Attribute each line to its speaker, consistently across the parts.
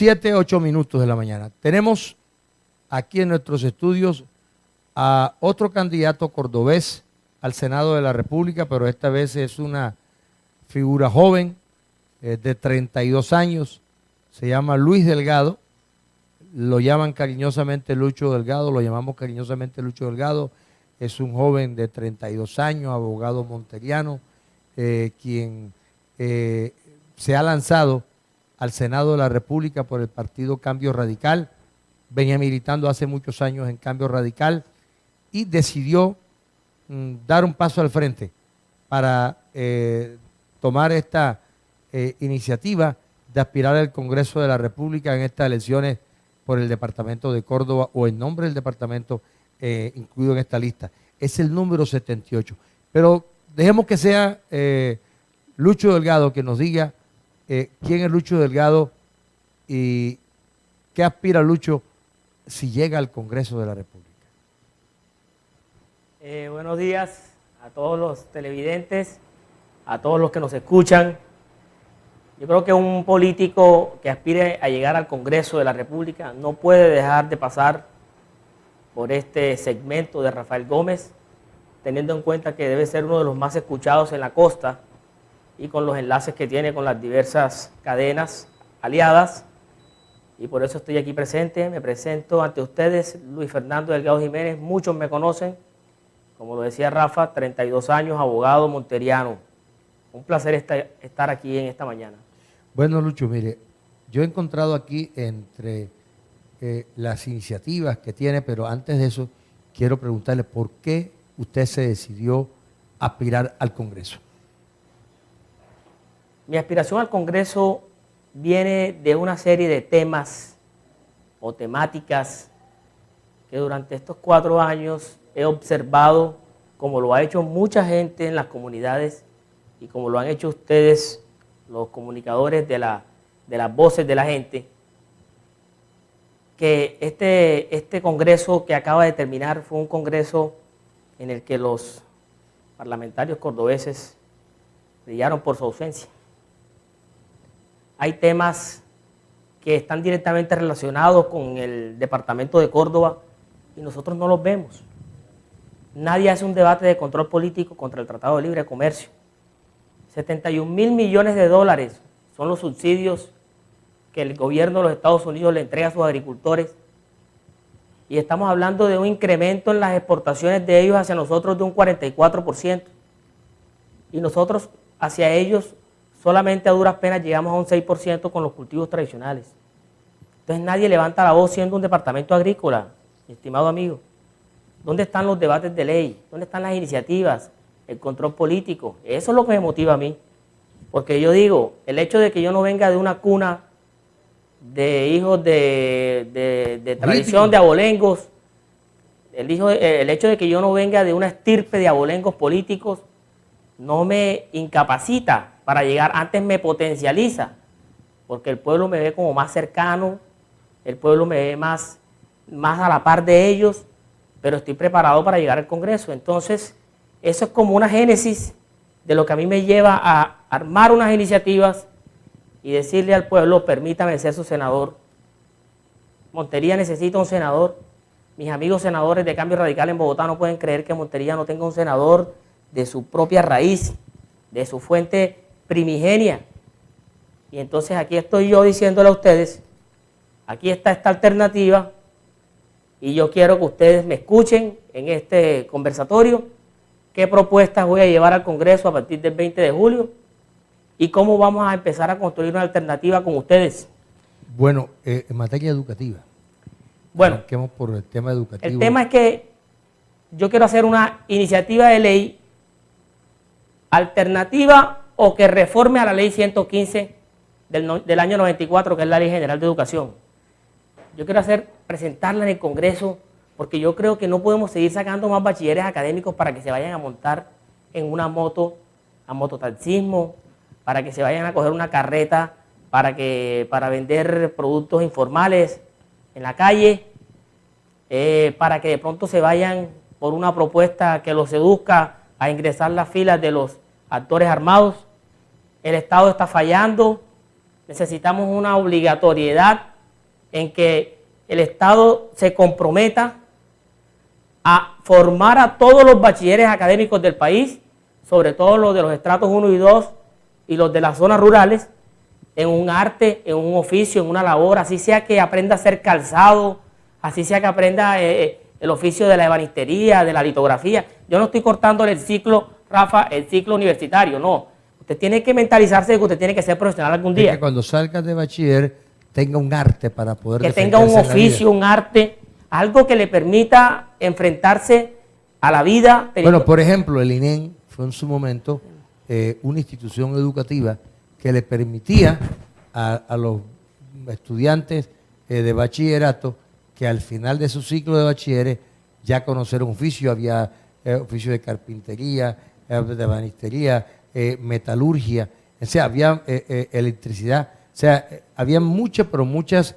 Speaker 1: 7, 8 minutos de la mañana. Tenemos aquí en nuestros estudios a otro candidato cordobés al Senado de la República, pero esta vez es una figura joven, de 32 años, se llama Luis Delgado, lo llaman cariñosamente Lucho Delgado, lo llamamos cariñosamente Lucho Delgado, es un joven de 32 años, abogado monteriano, quien se ha lanzado al Senado de la República por el partido Cambio Radical, venía militando hace muchos años en Cambio Radical y decidió dar un paso al frente para tomar esta iniciativa de aspirar al Congreso de la República en estas elecciones por el departamento de Córdoba o en nombre del departamento incluido en esta lista. Es el número 78. Pero dejemos que sea Lucho Delgado que nos diga quién es Lucho Delgado y qué aspira Lucho si llega al Congreso de la República.
Speaker 2: Buenos días a todos los televidentes, a todos los que nos escuchan. Yo creo que un político que aspire a llegar al Congreso de la República no puede dejar de pasar por este segmento de Rafael Gómez, teniendo en cuenta que debe ser uno de los más escuchados en la costa y con los enlaces que tiene con las diversas cadenas aliadas. Y por eso estoy aquí presente. Me presento ante ustedes, Luis Fernando Delgado Jiménez. Muchos me conocen, como lo decía Rafa, 32 años, abogado monteriano. Un placer estar aquí en esta mañana.
Speaker 1: Bueno, Lucho, mire, yo he encontrado aquí entre las iniciativas que tiene, pero antes de eso quiero preguntarle por qué usted se decidió aspirar al Congreso.
Speaker 2: Mi aspiración al Congreso viene de una serie de temas o temáticas que durante estos 4 años he observado, como lo ha hecho mucha gente en las comunidades y como lo han hecho ustedes, los comunicadores de las voces de la gente, que este congreso que acaba de terminar fue un congreso en el que los parlamentarios cordobeses brillaron por su ausencia. Hay temas que están directamente relacionados con el departamento de Córdoba y nosotros no los vemos. Nadie hace un debate de control político contra el Tratado de Libre Comercio. 71.000 millones de dólares son los subsidios que el gobierno de los Estados Unidos le entrega a sus agricultores y estamos hablando de un incremento en las exportaciones de ellos hacia nosotros de un 44% y nosotros hacia ellos solamente a duras penas llegamos a un 6% con los cultivos tradicionales. Entonces nadie levanta la voz siendo un departamento agrícola, mi estimado amigo. ¿Dónde están los debates de ley? ¿Dónde están las iniciativas? El control político. Eso es lo que me motiva a mí. Porque yo digo, el hecho de que yo no venga de una cuna de hijos de tradición de abolengos, el hecho de que yo no venga de una estirpe de abolengos políticos, no me incapacita para llegar, antes me potencializa, porque el pueblo me ve como más cercano, el pueblo me ve más a la par de ellos, pero estoy preparado para llegar al Congreso. Entonces, eso es como una génesis de lo que a mí me lleva a armar unas iniciativas y decirle al pueblo, permítame ser su senador. Montería necesita un senador. Mis amigos senadores de Cambio Radical en Bogotá no pueden creer que Montería no tenga un senador de su propia raíz, de su fuente primigenia. Y entonces aquí estoy yo diciéndole a ustedes, aquí está esta alternativa y yo quiero que ustedes me escuchen en este conversatorio, qué propuestas voy a llevar al Congreso a partir del 20 de julio y cómo vamos a empezar a construir una alternativa con ustedes.
Speaker 1: Bueno, en materia educativa.
Speaker 2: Bueno,
Speaker 1: arranquemos por el tema educativo.
Speaker 2: El tema es que yo quiero hacer una iniciativa de ley alternativa o que reforme a la ley 115 del año 94, que es la Ley General de Educación. Yo quiero presentarla en el Congreso porque yo creo que no podemos seguir sacando más bachilleres académicos para que se vayan a montar en una moto, a mototaxismo, para que se vayan a coger una carreta para vender productos informales en la calle, para que de pronto se vayan por una propuesta que los seduzca a ingresar las filas de los actores armados. El Estado está fallando, necesitamos una obligatoriedad en que el Estado se comprometa a formar a todos los bachilleres académicos del país, sobre todo los de los estratos 1 y 2 y los de las zonas rurales, en un arte, en un oficio, en una labor, así sea que aprenda a hacer calzado, así sea que aprenda el oficio de la ebanistería, de la litografía. Yo no estoy cortándole el ciclo, Rafa, el ciclo universitario, no. Usted tiene que mentalizarse de que usted tiene que ser profesional algún día.
Speaker 1: Que cuando salga de bachiller tenga un arte para poder
Speaker 2: que tenga un oficio, un arte, algo que le permita enfrentarse a la vida.
Speaker 1: Bueno, por ejemplo, el INEN fue en su momento una institución educativa que le permitía a los estudiantes de bachillerato que al final de su ciclo de bachilleres ya conocer un oficio. Había oficio de carpintería, de ebanistería, metalurgia, o sea, había electricidad, o sea, había muchas, pero muchas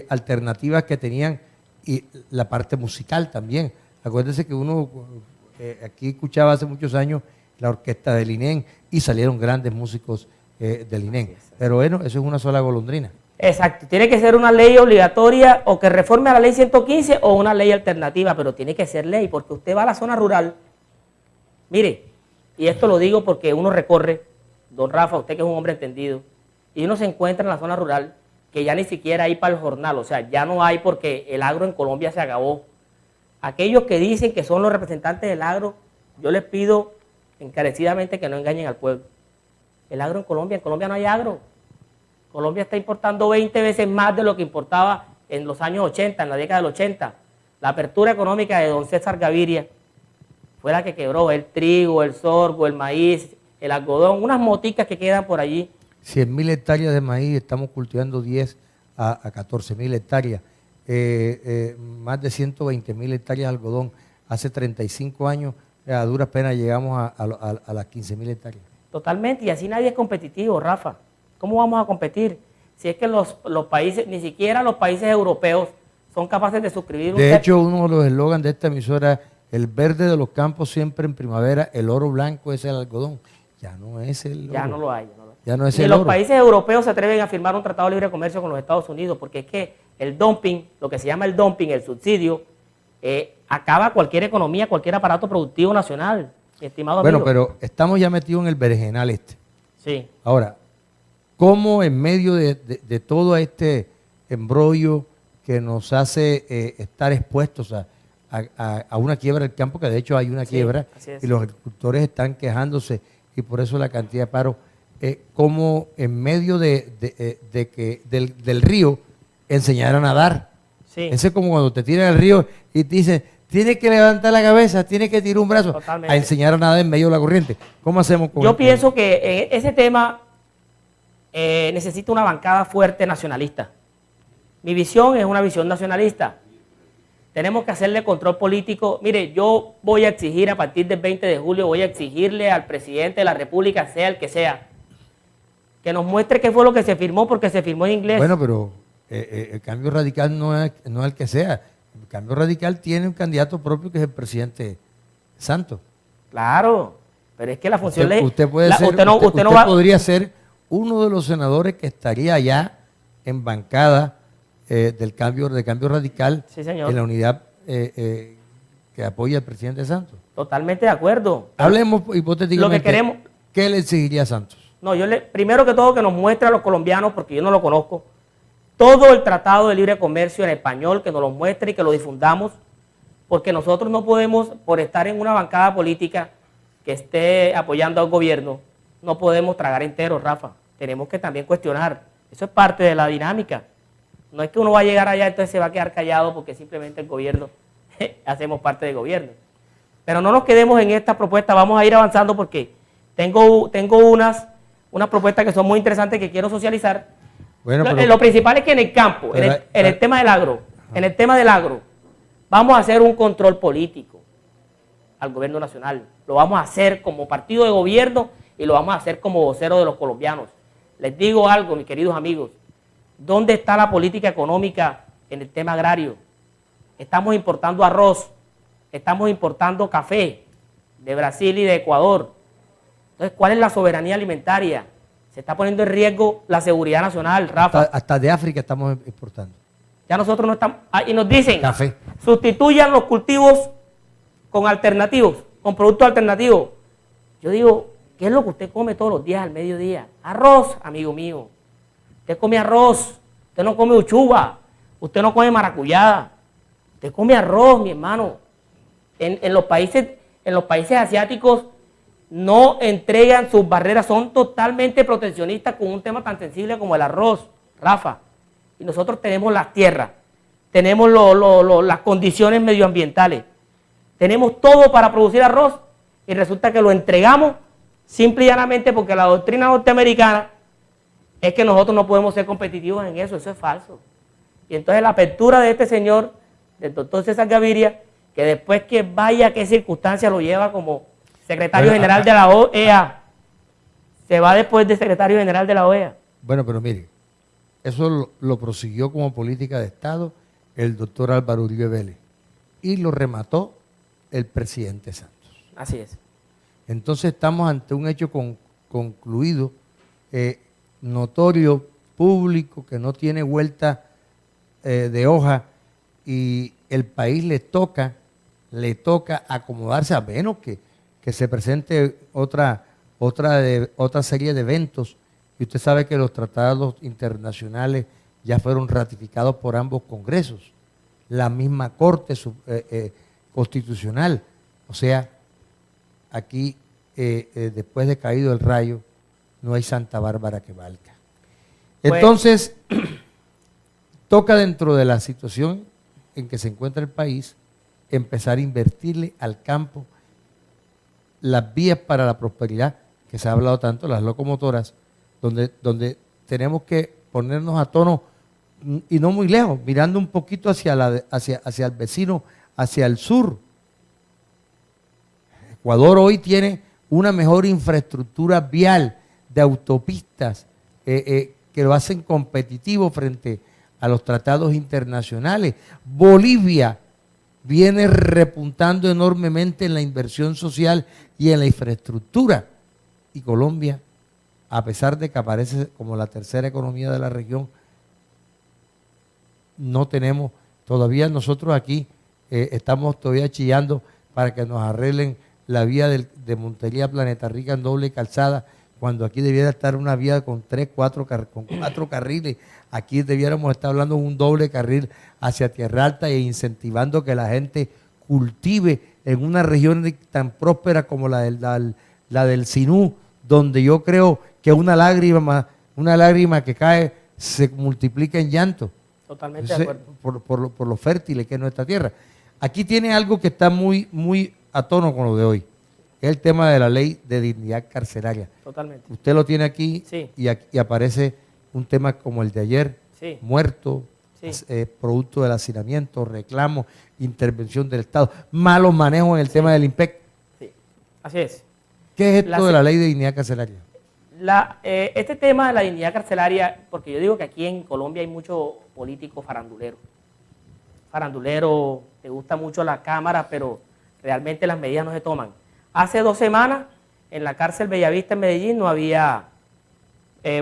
Speaker 1: alternativas que tenían, y la parte musical también. Acuérdense que uno aquí escuchaba hace muchos años la orquesta del INEN y salieron grandes músicos del INEN. Pero bueno, eso es una sola golondrina.
Speaker 2: Exacto, tiene que ser una ley obligatoria o que reforme a la ley 115 o una ley alternativa, pero tiene que ser ley, porque usted va a la zona rural, mire, y esto lo digo porque uno recorre, don Rafa, usted que es un hombre entendido, y uno se encuentra en la zona rural que ya ni siquiera hay para el jornal, o sea, ya no hay porque el agro en Colombia se acabó. Aquellos que dicen que son los representantes del agro, yo les pido encarecidamente que no engañen al pueblo. El agro en Colombia no hay agro. Colombia está importando 20 veces más de lo que importaba en los años 80, en la década del 80. La apertura económica de don César Gaviria fue la que quebró el trigo, el sorgo, el maíz, el algodón, unas moticas que quedan por allí.
Speaker 1: 100.000 hectáreas de maíz, estamos cultivando 10 a 14.000 hectáreas. Más de 120.000 hectáreas de algodón. Hace 35 años, a duras penas llegamos a las 15.000 hectáreas.
Speaker 2: Totalmente, y así nadie es competitivo, Rafa. ¿Cómo vamos a competir? Si es que los países, ni siquiera los países europeos son capaces de suscribir
Speaker 1: De hecho, uno de los eslogans de esta emisora, el verde de los campos siempre en primavera, el oro blanco es el algodón. Ya no es el oro.
Speaker 2: Ya no lo hay.
Speaker 1: Ya no es
Speaker 2: ni
Speaker 1: el
Speaker 2: los
Speaker 1: oro.
Speaker 2: Países europeos se atreven a firmar un tratado de libre comercio con los Estados Unidos, porque es que el dumping, lo que se llama el dumping, el subsidio, acaba cualquier economía, cualquier aparato productivo nacional, estimado amigo.
Speaker 1: Bueno, pero estamos ya metidos en el berenjenal este.
Speaker 2: Sí.
Speaker 1: Ahora, ¿cómo en medio de todo este embrollo que nos hace estar expuestos a una quiebra del campo, que de hecho hay una quiebra, y los agricultores están quejándose, y por eso la cantidad de paro, cómo en medio del río enseñar a nadar?
Speaker 2: Sí.
Speaker 1: Ese es como cuando te tiran al río y te dicen, tienes que levantar la cabeza, tienes que tirar un brazo. Totalmente. A enseñar a nadar en medio de la corriente. ¿Cómo hacemos con
Speaker 2: Yo pienso que ese tema necesita una bancada fuerte nacionalista. Mi visión es una visión nacionalista. Tenemos que hacerle control político. Mire, yo voy a exigir a partir del 20 de julio, voy a exigirle al presidente de la República, sea el que sea, que nos muestre qué fue lo que se firmó, porque se firmó en inglés.
Speaker 1: Bueno, pero el cambio radical no es el que sea. El cambio radical tiene un candidato propio que es el presidente Santos.
Speaker 2: Claro, pero es que la función
Speaker 1: usted podría ser uno de los senadores que estaría ya en bancada del cambio radical,
Speaker 2: sí, señor,
Speaker 1: en la unidad que apoya al presidente Santos.
Speaker 2: Totalmente de acuerdo.
Speaker 1: Hablemos hipotéticamente.
Speaker 2: Lo que queremos,
Speaker 1: ¿qué le exigiría a Santos?
Speaker 2: No, primero que todo que nos muestre a los colombianos, porque yo no lo conozco, todo el tratado de libre comercio en español, que nos lo muestre y que lo difundamos, porque nosotros no podemos, por estar en una bancada política que esté apoyando al gobierno, no podemos tragar enteros, Rafa. Tenemos que también cuestionar. Eso es parte de la dinámica. No es que uno va a llegar allá, entonces se va a quedar callado porque simplemente el gobierno, hacemos parte del gobierno. Pero no nos quedemos en esta propuesta, vamos a ir avanzando porque tengo unas propuestas que son muy interesantes que quiero socializar. Bueno, lo principal es que en el campo, en el tema del agro, vamos a hacer un control político al gobierno nacional. Lo vamos a hacer como partido de gobierno y lo vamos a hacer como vocero de los colombianos. Les digo algo, mis queridos amigos, ¿dónde está la política económica en el tema agrario? Estamos importando arroz, estamos importando café de Brasil y de Ecuador. Entonces, ¿cuál es la soberanía alimentaria? Se está poniendo en riesgo la seguridad nacional, Rafa.
Speaker 1: Hasta de África estamos exportando.
Speaker 2: Ya nosotros no estamos... y nos dicen,
Speaker 1: Café.
Speaker 2: sustituyan los cultivos con alternativos, con productos alternativos. Yo digo, ¿qué es lo que usted come todos los días al mediodía? Arroz, amigo mío. Usted come arroz, usted no come uchuva, usted no come maracuyá, usted come arroz, mi hermano. En los países asiáticos no entregan sus barreras, son totalmente proteccionistas con un tema tan sensible como el arroz, Rafa. Y nosotros tenemos las tierras, tenemos las condiciones medioambientales, tenemos todo para producir arroz y resulta que lo entregamos simple y llanamente porque la doctrina norteamericana es que nosotros no podemos ser competitivos en eso es falso. Y entonces la apertura de este señor, del doctor César Gaviria, que después que vaya qué circunstancia lo lleva como secretario general de la OEA, se va después de secretario general de la OEA.
Speaker 1: Bueno, pero mire, eso lo prosiguió como política de Estado el doctor Álvaro Uribe Vélez y lo remató el presidente Santos.
Speaker 2: Así es.
Speaker 1: Entonces estamos ante un hecho concluido, notorio, público, que no tiene vuelta de hoja y el país le toca acomodarse a menos que se presente otra serie de eventos. Y usted sabe que los tratados internacionales ya fueron ratificados por ambos congresos, la misma Corte Constitucional. O sea, aquí, después de caído el rayo, no hay Santa Bárbara que valga. Entonces, toca dentro de la situación en que se encuentra el país, empezar a invertirle al campo las vías para la prosperidad, que se ha hablado tanto, las locomotoras, donde tenemos que ponernos a tono y no muy lejos, mirando un poquito hacia el vecino, hacia el sur. Ecuador hoy tiene una mejor infraestructura vial de autopistas que lo hacen competitivo frente a los tratados internacionales. Bolivia viene repuntando enormemente en la inversión social y en la infraestructura. Y Colombia, a pesar de que aparece como la tercera economía de la región, no tenemos, todavía nosotros aquí estamos todavía chillando para que nos arreglen la vía de Montería a Planeta Rica en doble calzada, cuando aquí debiera estar una vía con 4 carriles. Aquí debiéramos estar hablando de un doble carril hacia Tierra Alta e incentivando que la gente cultive en una región tan próspera como la del Sinú, donde yo creo que una lágrima que cae se multiplica en llanto.
Speaker 2: Totalmente de acuerdo.
Speaker 1: Por lo fértil que es nuestra tierra. Aquí tiene algo que está muy, muy a tono con lo de hoy. Es el tema de la ley de dignidad carcelaria.
Speaker 2: Totalmente.
Speaker 1: Usted lo tiene aquí,
Speaker 2: sí.
Speaker 1: y aparece un tema como el de ayer,
Speaker 2: sí.
Speaker 1: Muerto,
Speaker 2: sí.
Speaker 1: Producto del hacinamiento, reclamo, intervención del Estado, malos manejos en el tema del IMPEC.
Speaker 2: Sí, así es.
Speaker 1: ¿Qué es esto de la ley de dignidad carcelaria?
Speaker 2: Este tema de la dignidad carcelaria, porque yo digo que aquí en Colombia hay mucho político farandulero. Farandulero, te gusta mucho la cámara, pero realmente las medidas no se toman. Hace 2 semanas, en la cárcel Bellavista en Medellín no había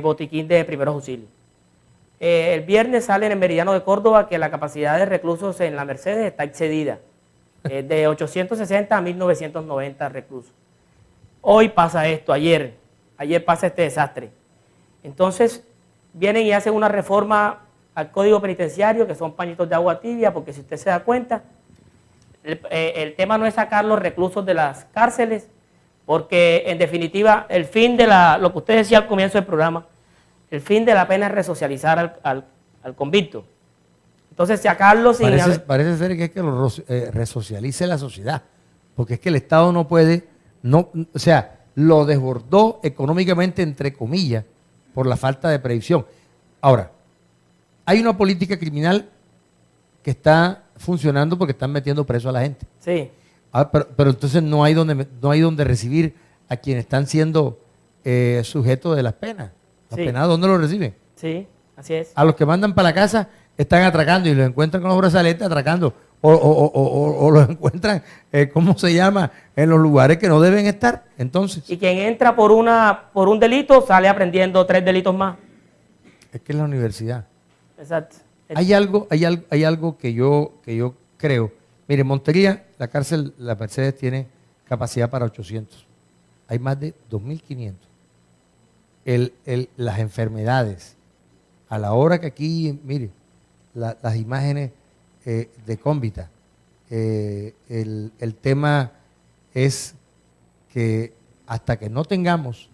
Speaker 2: botiquín de primeros auxilios. El viernes sale en el Meridiano de Córdoba que la capacidad de reclusos en la Mercedes está excedida, de 860 a 1990 reclusos. Hoy pasa esto, ayer pasa este desastre. Entonces, vienen y hacen una reforma al Código Penitenciario, que son pañitos de agua tibia, porque si usted se da cuenta, el tema no es sacar los reclusos de las cárceles, porque en definitiva el fin de lo que usted decía al comienzo del programa, el fin de la pena es resocializar al convicto. Entonces sacarlo sin...
Speaker 1: Parece ser que es que lo resocialice la sociedad, porque es que el Estado no puede, o sea, lo desbordó económicamente, entre comillas, por la falta de previsión. Ahora, hay una política criminal que está funcionando porque están metiendo preso a la gente.
Speaker 2: Sí.
Speaker 1: Pero entonces no hay donde recibir a quienes están siendo sujetos de las penas. Los penados, ¿dónde los reciben?
Speaker 2: Sí, así es.
Speaker 1: A los que mandan para la casa están atracando y los encuentran con los brazaletes atracando. O los encuentran, ¿cómo se llama? En los lugares que no deben estar. Entonces.
Speaker 2: Y quien entra por un delito sale aprendiendo 3 delitos más.
Speaker 1: Es que es la universidad.
Speaker 2: Exacto.
Speaker 1: Hay algo que yo creo. Mire, en Montería, la cárcel, la Mercedes tiene capacidad para 800. Hay más de 2.500. Las enfermedades, a la hora que aquí, mire, las imágenes de Cómbita, el tema es que hasta que no tengamos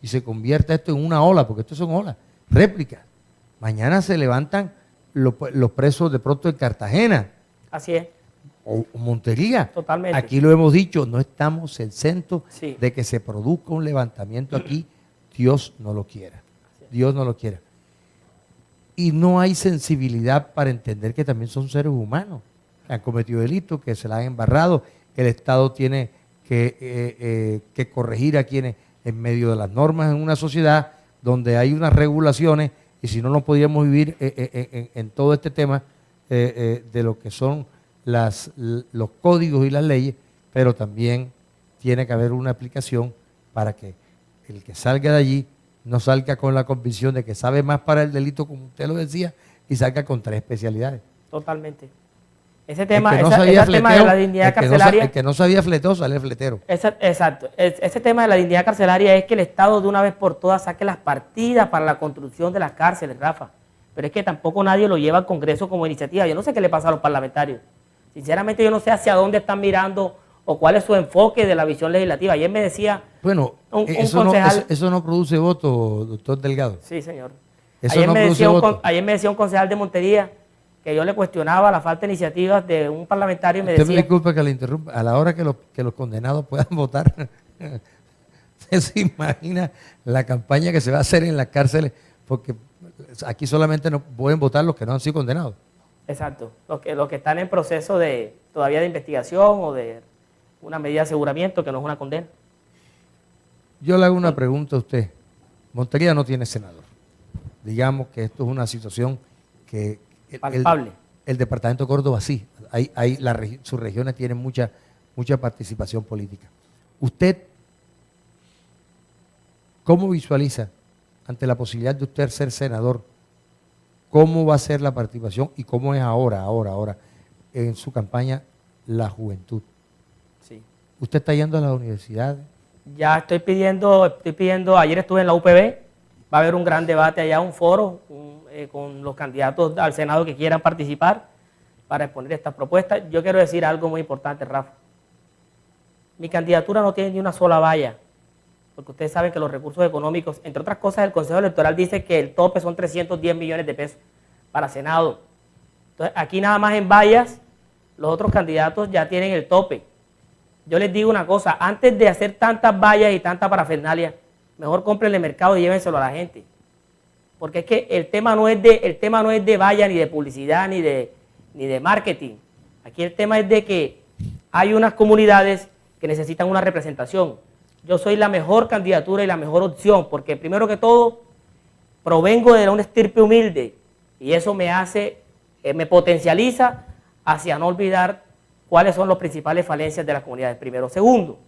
Speaker 1: y se convierta esto en una ola, porque esto son olas, réplicas, mañana se levantan los presos de pronto en Cartagena.
Speaker 2: Así es.
Speaker 1: O Montería.
Speaker 2: Totalmente.
Speaker 1: Aquí lo hemos dicho, no estamos exentos
Speaker 2: Sí.
Speaker 1: de que se produzca un levantamiento aquí, Dios no lo quiera. Dios no lo quiera. Y no hay sensibilidad para entender que también son seres humanos, que han cometido delitos, que se la han embarrado. El Estado tiene que corregir a quienes en medio de las normas en una sociedad donde hay unas regulaciones, y si no, no podríamos vivir en todo este tema de lo que son los códigos y las leyes, pero también tiene que haber una aplicación para que el que salga de allí no salga con la convicción de que sabe más para el delito, como usted lo decía, y salga con 3 especialidades.
Speaker 2: Totalmente. Ese tema,
Speaker 1: el que no
Speaker 2: ese
Speaker 1: sabía
Speaker 2: tema de la dignidad carcelaria.
Speaker 1: El que no sabía fleteo sale fletero.
Speaker 2: Exacto. Ese tema de la dignidad carcelaria es que el Estado de una vez por todas saque las partidas para la construcción de las cárceles, Rafa. Pero es que tampoco nadie lo lleva al Congreso como iniciativa. Yo no sé qué le pasa a los parlamentarios. Sinceramente yo no sé hacia dónde están mirando o cuál es su enfoque de la visión legislativa. Ayer me decía
Speaker 1: bueno,
Speaker 2: un
Speaker 1: eso
Speaker 2: concejal...
Speaker 1: eso no produce voto, doctor Delgado.
Speaker 2: Sí, señor.
Speaker 1: Eso
Speaker 2: Ayer,
Speaker 1: no produce voto.
Speaker 2: ayer me decía un concejal de Montería que yo le cuestionaba la falta de iniciativas de un parlamentario y me
Speaker 1: Usted me
Speaker 2: decía...
Speaker 1: disculpa que le interrumpa. A la hora que los condenados puedan votar, ¿usted se imagina la campaña que se va a hacer en las cárceles? Porque aquí solamente no pueden votar los que no han sido condenados.
Speaker 2: Exacto, los que están en proceso todavía de investigación o de una medida de aseguramiento que no es una condena.
Speaker 1: Yo le hago una pregunta a usted. Montería no tiene senador. Digamos que esto es una situación que
Speaker 2: palpable.
Speaker 1: El departamento de Córdoba sí. Sus regiones tienen mucha participación política. ¿Usted cómo visualiza ante la posibilidad de usted ser senador? ¿Cómo va a ser la participación y cómo es ahora en su campaña la juventud?
Speaker 2: Sí.
Speaker 1: ¿Usted está yendo a las universidades?
Speaker 2: Ya estoy pidiendo, ayer estuve en la UPB, va a haber un gran debate allá, un foro con los candidatos al Senado que quieran participar para exponer estas propuestas. Yo quiero decir algo muy importante, Rafa. Mi candidatura no tiene ni una sola valla, porque ustedes saben que los recursos económicos, entre otras cosas, el Consejo Electoral dice que el tope son 310 millones de pesos para Senado. Entonces, aquí nada más en vallas, los otros candidatos ya tienen el tope. Yo les digo una cosa, antes de hacer tantas vallas y tanta parafernalia, mejor cómprenle mercado y llévenselo a la gente. Porque es que el tema no es de valla, ni de publicidad, ni de marketing. Aquí el tema es de que hay unas comunidades que necesitan una representación. Yo soy la mejor candidatura y la mejor opción, porque primero que todo, provengo de una estirpe humilde y eso me potencializa hacia no olvidar cuáles son las principales falencias de las comunidades, primero. Segundo,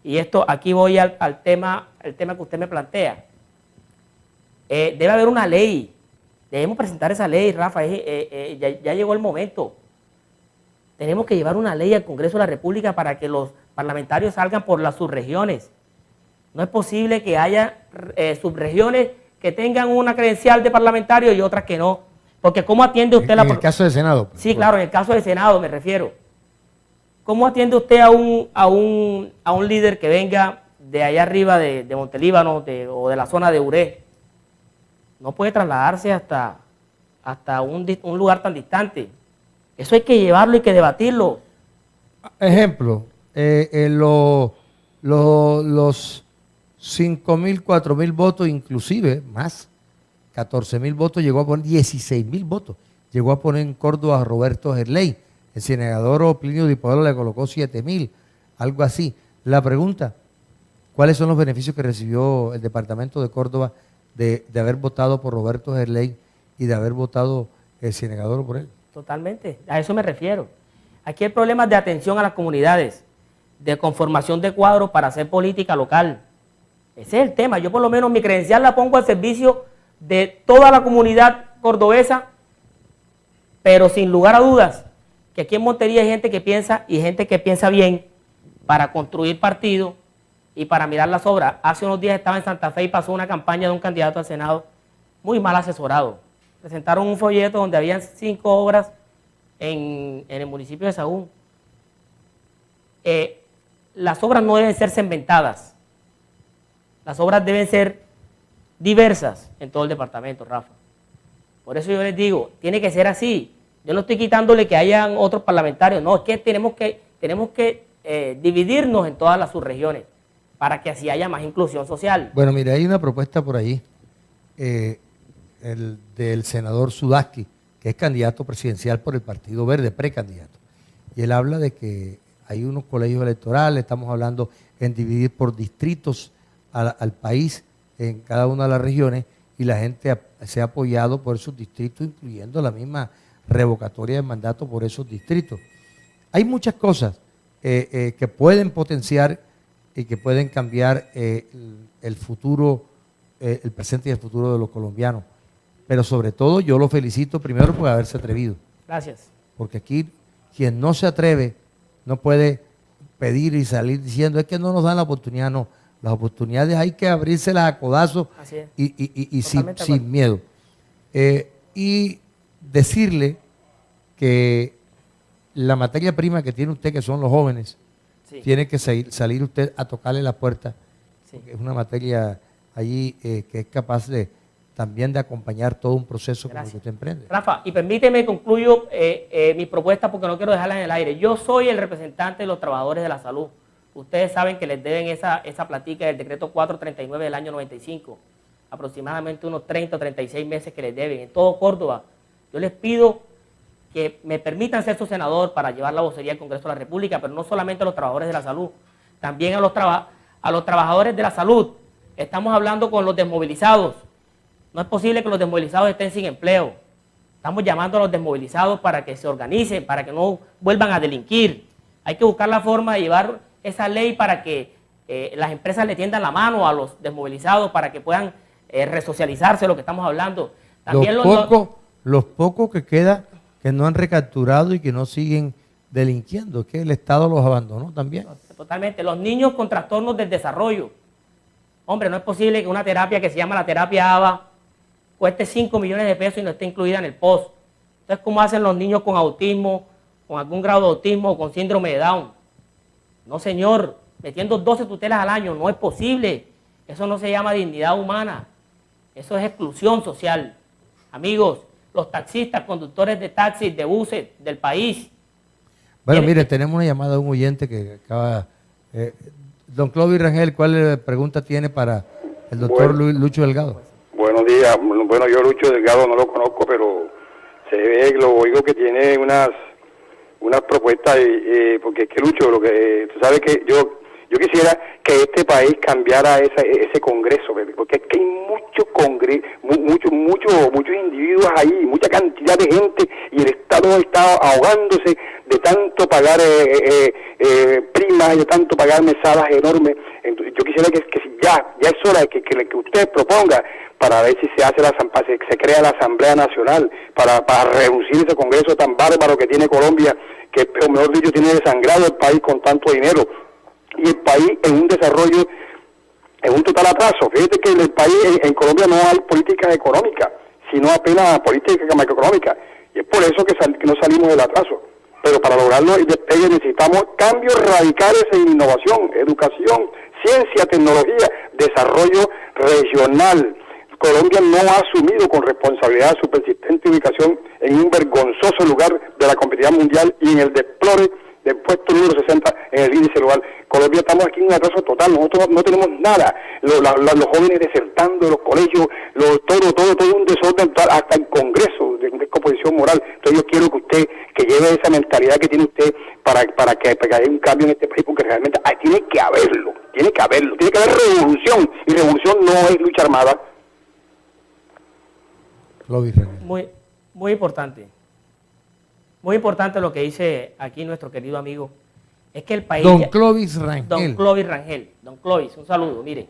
Speaker 2: y aquí voy al tema que usted me plantea. Debe haber una ley, debemos presentar esa ley, Rafa, ya llegó el momento. Tenemos que llevar una ley al Congreso de la República para que los parlamentarios salgan por las subregiones. No es posible que haya subregiones que tengan una credencial de parlamentario y otras que no. Porque ¿cómo atiende usted
Speaker 1: en el caso del Senado?
Speaker 2: Sí, claro, en el caso del Senado me refiero. ¿Cómo atiende usted a un líder que venga de allá arriba de Montelíbano o de la zona de Uré? No puede trasladarse hasta un lugar tan distante. Eso hay que llevarlo, hay que debatirlo.
Speaker 1: Ejemplo, los 5.000, 4.000 votos, inclusive más, 14.000 votos, llegó a poner 16.000 votos. Llegó a poner en Córdoba a Roberto Gerley. El senador Plinio Di Podolo le colocó 7.000, algo así. La pregunta, ¿cuáles son los beneficios que recibió el departamento de Córdoba de haber votado por Roberto Gerley y de haber votado el senador por él?
Speaker 2: Totalmente, a eso me refiero. Aquí hay problemas de atención a las comunidades, de conformación de cuadros para hacer política local. Ese es el tema. Yo por lo menos mi credencial la pongo al servicio de toda la comunidad cordobesa Pero sin lugar a dudas, que aquí en Montería hay gente que piensa y gente que piensa bien para construir partido y para mirar las obras. Hace unos días estaba en Santa Fe y pasó una campaña de un candidato al Senado muy mal asesorado. Presentaron un folleto donde habían 5 obras en el municipio de Sahagún. Las obras no deben ser segmentadas. Las obras deben ser diversas en todo el departamento, Rafa. Por eso yo les digo, tiene que ser así. Yo no estoy quitándole que hayan otros parlamentarios, no, es que tenemos que dividirnos en todas las subregiones para que así haya más inclusión social.
Speaker 1: Bueno, mire, hay una propuesta por ahí, del senador Sudaski, que es candidato presidencial por el Partido Verde, precandidato. Y él habla de que hay unos colegios electorales, estamos hablando en dividir por distritos al país, en cada una de las regiones, y la gente se ha apoyado por esos distritos, incluyendo la misma revocatoria de mandato por esos distritos. Hay muchas cosas que pueden potenciar y que pueden cambiar el futuro, el presente y el futuro de los colombianos. Pero sobre todo yo lo felicito primero por haberse atrevido.
Speaker 2: Gracias.
Speaker 1: Porque aquí quien no se atreve no puede pedir y salir diciendo es que no nos dan la oportunidad, no. Las oportunidades hay que abrírselas a codazos y sin miedo. Y decirle que la materia prima que tiene usted, que son los jóvenes, sí, tiene que salir usted a tocarle la puerta. Sí. Porque es una materia allí que es capaz también de acompañar todo un proceso como el que usted emprende.
Speaker 2: Rafa, y permíteme, concluyo mi propuesta porque no quiero dejarla en el aire. Yo soy el representante de los trabajadores de la salud. Ustedes saben que les deben esa platica del decreto 439 del año 95, aproximadamente unos 30 o 36 meses que les deben en todo Córdoba. Yo les pido que me permitan ser su senador para llevar la vocería al Congreso de la República, pero no solamente a los trabajadores de la salud, también a los trabajadores de la salud. Estamos hablando con los desmovilizados. No es posible que los desmovilizados estén sin empleo. Estamos llamando a los desmovilizados para que se organicen, para que no vuelvan a delinquir. Hay que buscar la forma de llevar esa ley para que las empresas le tiendan la mano a los desmovilizados para que puedan resocializarse, lo que estamos hablando. También
Speaker 1: los pocos que quedan, que no han recapturado y que no siguen delinquiendo, que el Estado los abandonó también.
Speaker 2: Totalmente. Los niños con trastornos del desarrollo. Hombre, no es posible que una terapia que se llama la terapia ABA cueste 5 millones de pesos y no esté incluida en el POS. Entonces, ¿cómo hacen los niños con autismo, con algún grado de autismo o con síndrome de Down? No, señor, metiendo 12 tutelas al año, no es posible. Eso no se llama dignidad humana. Eso es exclusión social. Amigos, los taxistas, conductores de taxis, de buses del país.
Speaker 1: Bueno, mire, tenemos una llamada de un oyente que acaba... don Clovis Rangel, ¿cuál pregunta tiene para el doctor Lucho Delgado?
Speaker 3: Buenos días. Bueno, yo Lucho Delgado no lo conozco, pero se ve, lo oigo que tiene unas propuestas, porque es que Lucho, tú sabes que yo quisiera que este país cambiara ese Congreso, porque es que hay muchos individuos ahí, mucha cantidad de gente, y el Estado está ahogándose de tanto pagar primas y de tanto pagar mesadas enormes. Entonces, yo quisiera que ya es hora de que usted proponga para ver si se crea la Asamblea Nacional para reducir ese Congreso tan bárbaro que tiene Colombia, que, o mejor dicho, tiene desangrado el país con tanto dinero, y el país en un desarrollo, en un total atraso. Fíjate que en el país, en Colombia, no hay políticas económicas, sino apenas políticas macroeconómicas, y es por eso que no salimos del atraso. Pero para lograrlo el despegue necesitamos cambios radicales en innovación, educación, ciencia, tecnología, desarrollo regional. Colombia no ha asumido con responsabilidad su persistente ubicación en un vergonzoso lugar de la competitividad mundial y en el desplore del puesto número 60 en el índice global. Colombia, estamos aquí en un atraso total, nosotros no tenemos nada, los jóvenes desertando de los colegios, todo un desorden, hasta el Congreso de descomposición moral. Entonces yo quiero que usted, que lleve esa mentalidad que tiene usted para que haya un cambio en este país, porque realmente tiene que haber revolución, y revolución no es lucha armada.
Speaker 2: Muy importante. Muy importante lo que dice aquí nuestro querido amigo. Es que el país...
Speaker 1: Don Clovis Rangel.
Speaker 2: Don Clovis, un saludo. Mire,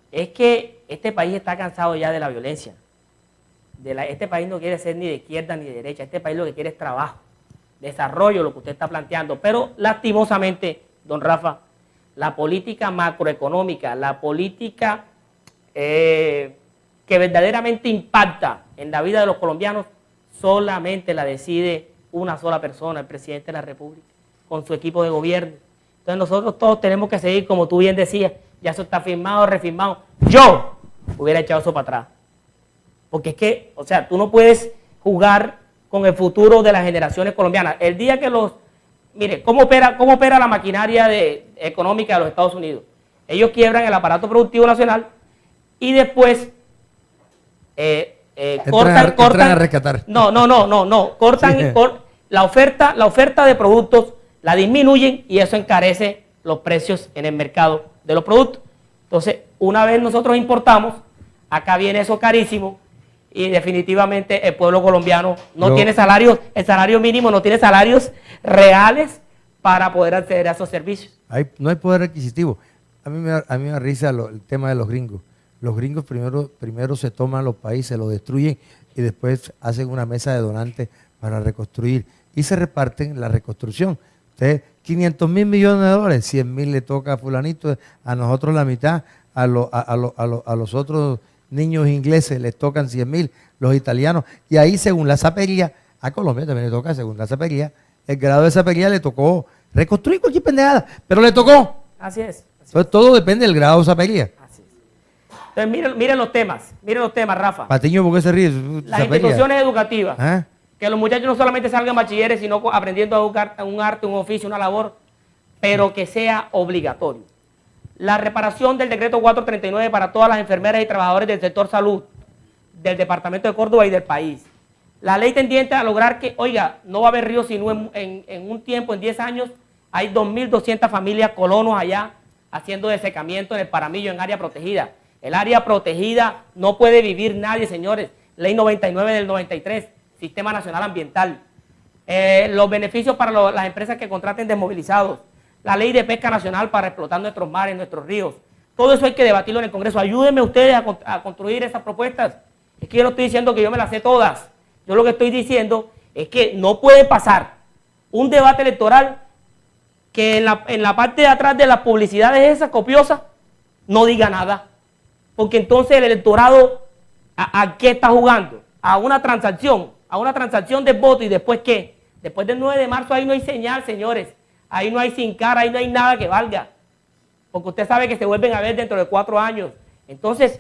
Speaker 2: es que este país está cansado ya de la violencia. Este país no quiere ser ni de izquierda ni de derecha, este país lo que quiere es trabajo, desarrollo, lo que usted está planteando. Pero lastimosamente, don Rafa, la política macroeconómica, la política que verdaderamente impacta en la vida de los colombianos, solamente la decide una sola persona, el presidente de la República, con su equipo de gobierno. Entonces nosotros todos tenemos que seguir, como tú bien decías, ya eso está firmado, refirmado. Yo hubiera echado eso para atrás. Porque es que, o sea, tú no puedes jugar con el futuro de las generaciones colombianas. El día que mire, ¿cómo opera la maquinaria económica de los Estados Unidos? Ellos quiebran el aparato productivo nacional y después
Speaker 1: cortan a rescatar.
Speaker 2: Cortan sí. La oferta de productos la disminuyen y eso encarece los precios en el mercado de los productos. Entonces, una vez nosotros importamos, acá viene eso carísimo y definitivamente el pueblo colombiano no tiene salarios, el salario mínimo no tiene salarios reales para poder acceder a esos servicios.
Speaker 1: No hay poder adquisitivo. A mí me da risa el tema de los gringos. Los gringos primero se toman los países, los destruyen y después hacen una mesa de donantes para reconstruir y se reparten la reconstrucción. Entonces, 500 mil millones de dólares, 100 mil le toca a fulanito, a nosotros la mitad, a los otros niños ingleses les tocan 100 mil, los italianos, y ahí según la Sapería, a Colombia también le toca, según la Sapería, el grado de Sapería le tocó reconstruir cualquier pendejada, pero le tocó.
Speaker 2: Así es.
Speaker 1: Entonces todo depende del grado de Sapería.
Speaker 2: Así es. Entonces miren los temas, Rafa.
Speaker 1: Patiño, ¿por qué se ríe?
Speaker 2: Las instituciones educativas.
Speaker 1: ¿Ah?
Speaker 2: Que los muchachos no solamente salgan bachilleres, sino aprendiendo a educar un arte, un oficio, una labor, pero que sea obligatorio. La reparación del decreto 439 para todas las enfermeras y trabajadores del sector salud, del departamento de Córdoba y del país. La ley tendiente a lograr que, oiga, no va a haber río, sino en un tiempo, en 10 años, hay 2.200 familias colonos allá haciendo desecamiento en el Paramillo, en área protegida. El área protegida no puede vivir nadie, señores. Ley 99 del 93. Sistema Nacional Ambiental, los beneficios para las empresas que contraten desmovilizados, la ley de pesca nacional para explotar nuestros mares, nuestros ríos. Todo eso hay que debatirlo en el Congreso. Ayúdenme ustedes a construir esas propuestas. Es que yo no estoy diciendo que yo me las sé todas. Yo lo que estoy diciendo es que no puede pasar un debate electoral que en la parte de atrás de las publicidades esas copiosas no diga nada. Porque entonces el electorado, ¿a qué está jugando? A una transacción de voto y después ¿qué? Después del 9 de marzo ahí no hay señal, señores. Ahí no hay sin cara, ahí no hay nada que valga. Porque usted sabe que se vuelven a ver dentro de 4 años. Entonces,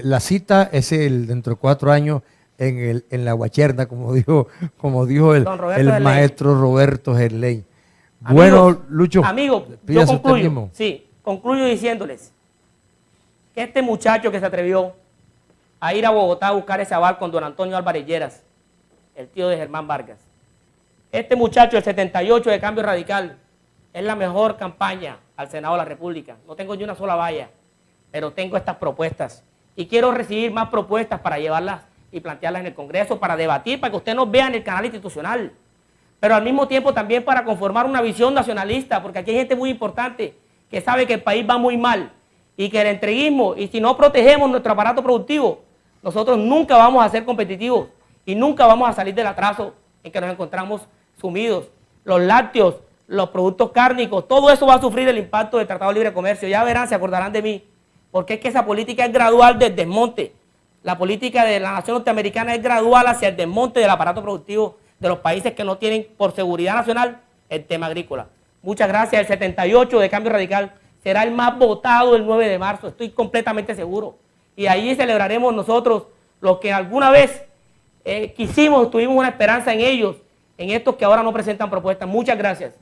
Speaker 1: la cita es dentro de 4 años en la Guacherna, como dijo el maestro Roberto Gerlain. Bueno, Lucho.
Speaker 2: Amigo, yo concluyo diciéndoles que este muchacho que se atrevió a ir a Bogotá a buscar ese aval con don Antonio Álvarez Lleras, el tío de Germán Vargas. Este muchacho, el 78 de Cambio Radical, es la mejor campaña al Senado de la República. No tengo ni una sola valla, pero tengo estas propuestas. Y quiero recibir más propuestas para llevarlas y plantearlas en el Congreso, para debatir, para que usted nos vea en el canal institucional. Pero al mismo tiempo también para conformar una visión nacionalista, porque aquí hay gente muy importante que sabe que el país va muy mal y que el entreguismo, y si no protegemos nuestro aparato productivo, nosotros nunca vamos a ser competitivos y nunca vamos a salir del atraso en que nos encontramos sumidos. Los lácteos, los productos cárnicos, todo eso va a sufrir el impacto del Tratado de Libre Comercio. Ya verán, se acordarán de mí, porque es que esa política es gradual del desmonte. La política de la nación norteamericana es gradual hacia el desmonte del aparato productivo de los países que no tienen por seguridad nacional el tema agrícola. Muchas gracias. El 78 de Cambio Radical será el más votado el 9 de marzo, estoy completamente seguro. Y ahí celebraremos nosotros lo que alguna vez quisimos, tuvimos una esperanza en ellos, en estos que ahora no presentan propuestas. Muchas gracias.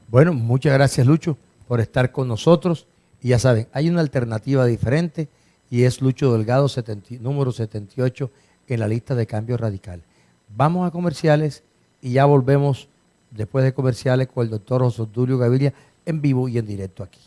Speaker 1: Bueno, muchas gracias, Lucho, por estar con nosotros. Y ya saben, hay una alternativa diferente y es Lucho Delgado, número 78 en la lista de Cambio Radical. Vamos a comerciales y ya volvemos después de comerciales con el doctor José Obdulio Gaviria en vivo y en directo aquí.